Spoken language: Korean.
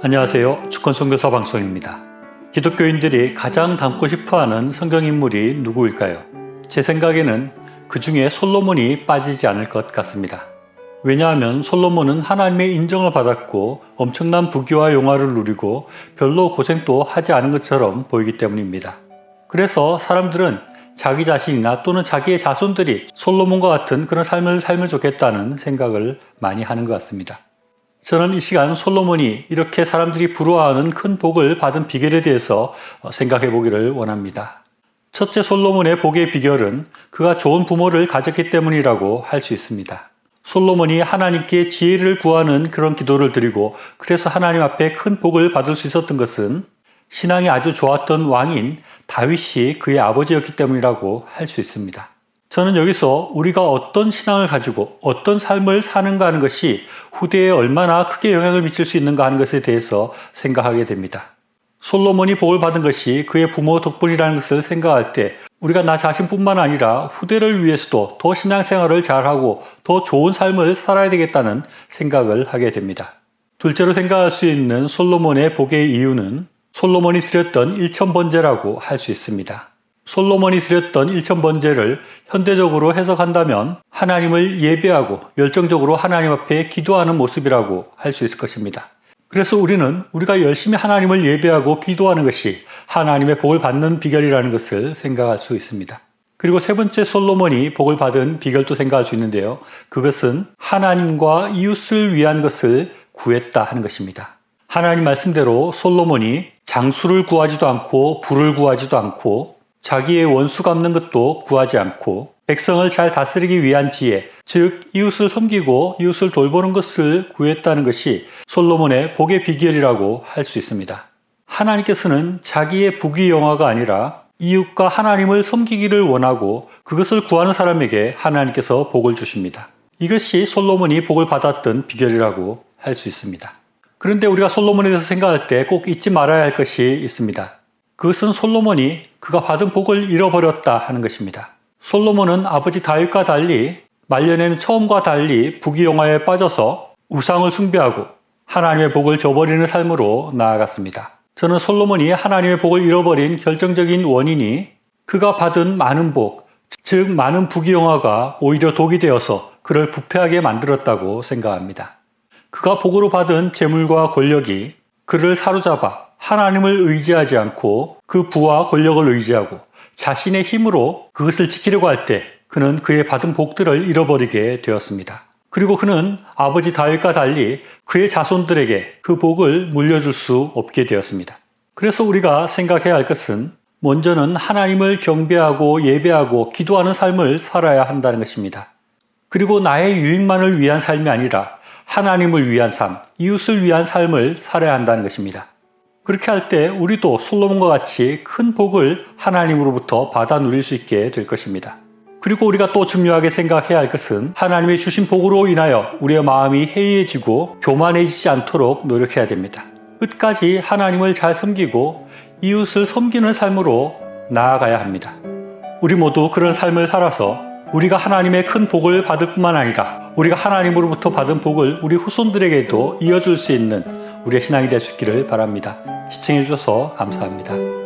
안녕하세요. 주권선교사 방송입니다. 기독교인들이 가장 닮고 싶어하는 성경인물이 누구일까요? 제 생각에는 그 중에 솔로몬이 빠지지 않을 것 같습니다. 왜냐하면 솔로몬은 하나님의 인정을 받았고 엄청난 부귀와 영화를 누리고 별로 고생도 하지 않은 것처럼 보이기 때문입니다. 그래서 사람들은 자기 자신이나 또는 자기의 자손들이 솔로몬과 같은 그런 삶을 살면 좋겠다는 생각을 많이 하는 것 같습니다. 저는 이 시간 솔로몬이 이렇게 사람들이 부러워하는 큰 복을 받은 비결에 대해서 생각해 보기를 원합니다. 첫째, 솔로몬의 복의 비결은 그가 좋은 부모를 가졌기 때문이라고 할 수 있습니다. 솔로몬이 하나님께 지혜를 구하는 그런 기도를 드리고 그래서 하나님 앞에 큰 복을 받을 수 있었던 것은 신앙이 아주 좋았던 왕인 다윗이 그의 아버지였기 때문이라고 할 수 있습니다. 저는 여기서 우리가 어떤 신앙을 가지고 어떤 삶을 사는가 하는 것이 후대에 얼마나 크게 영향을 미칠 수 있는가 하는 것에 대해서 생각하게 됩니다. 솔로몬이 복을 받은 것이 그의 부모 덕분이라는 것을 생각할 때 우리가 나 자신뿐만 아니라 후대를 위해서도 더 신앙생활을 잘하고 더 좋은 삶을 살아야 되겠다는 생각을 하게 됩니다. 둘째로 생각할 수 있는 솔로몬의 복의 이유는 솔로몬이 드렸던 일천번제라고 할 수 있습니다. 솔로몬이 드렸던 일천번제를 현대적으로 해석한다면 하나님을 예배하고 열정적으로 하나님 앞에 기도하는 모습이라고 할 수 있을 것입니다. 그래서 우리가 열심히 하나님을 예배하고 기도하는 것이 하나님의 복을 받는 비결이라는 것을 생각할 수 있습니다. 그리고 세 번째 솔로몬이 복을 받은 비결도 생각할 수 있는데요. 그것은 하나님과 이웃을 위한 것을 구했다 하는 것입니다. 하나님 말씀대로 솔로몬이 장수를 구하지도 않고 부를 구하지도 않고 자기의 원수 갚는 것도 구하지 않고 백성을 잘 다스리기 위한 지혜, 즉 이웃을 섬기고 이웃을 돌보는 것을 구했다는 것이 솔로몬의 복의 비결이라고 할 수 있습니다. 하나님께서는 자기의 부귀 영화가 아니라 이웃과 하나님을 섬기기를 원하고 그것을 구하는 사람에게 하나님께서 복을 주십니다. 이것이 솔로몬이 복을 받았던 비결이라고 할 수 있습니다. 그런데 우리가 솔로몬에 대해서 생각할 때 꼭 잊지 말아야 할 것이 있습니다. 그것은 솔로몬이 그가 받은 복을 잃어버렸다 하는 것입니다. 솔로몬은 아버지 다윗과 달리 말년에는 처음과 달리 부귀영화에 빠져서 우상을 숭배하고 하나님의 복을 저버리는 삶으로 나아갔습니다. 저는 솔로몬이 하나님의 복을 잃어버린 결정적인 원인이 그가 받은 많은 복, 즉 많은 부귀영화가 오히려 독이 되어서 그를 부패하게 만들었다고 생각합니다. 그가 복으로 받은 재물과 권력이 그를 사로잡아 하나님을 의지하지 않고 그 부와 권력을 의지하고 자신의 힘으로 그것을 지키려고 할 때 그는 그의 받은 복들을 잃어버리게 되었습니다. 그리고 그는 아버지 다윗과 달리 그의 자손들에게 그 복을 물려줄 수 없게 되었습니다. 그래서 우리가 생각해야 할 것은 먼저는 하나님을 경배하고 예배하고 기도하는 삶을 살아야 한다는 것입니다. 그리고 나의 유익만을 위한 삶이 아니라 하나님을 위한 삶, 이웃을 위한 삶을 살아야 한다는 것입니다. 그렇게 할 때 우리도 솔로몬과 같이 큰 복을 하나님으로부터 받아 누릴 수 있게 될 것입니다. 그리고 우리가 또 중요하게 생각해야 할 것은 하나님의 주신 복으로 인하여 우리의 마음이 해이해지고 교만해지지 않도록 노력해야 됩니다. 끝까지 하나님을 잘 섬기고 이웃을 섬기는 삶으로 나아가야 합니다. 우리 모두 그런 삶을 살아서 우리가 하나님의 큰 복을 받을 뿐만 아니라 우리가 하나님으로부터 받은 복을 우리 후손들에게도 이어줄 수 있는 우리의 신앙이 될 수 있기를 바랍니다. 시청해 주셔서 감사합니다.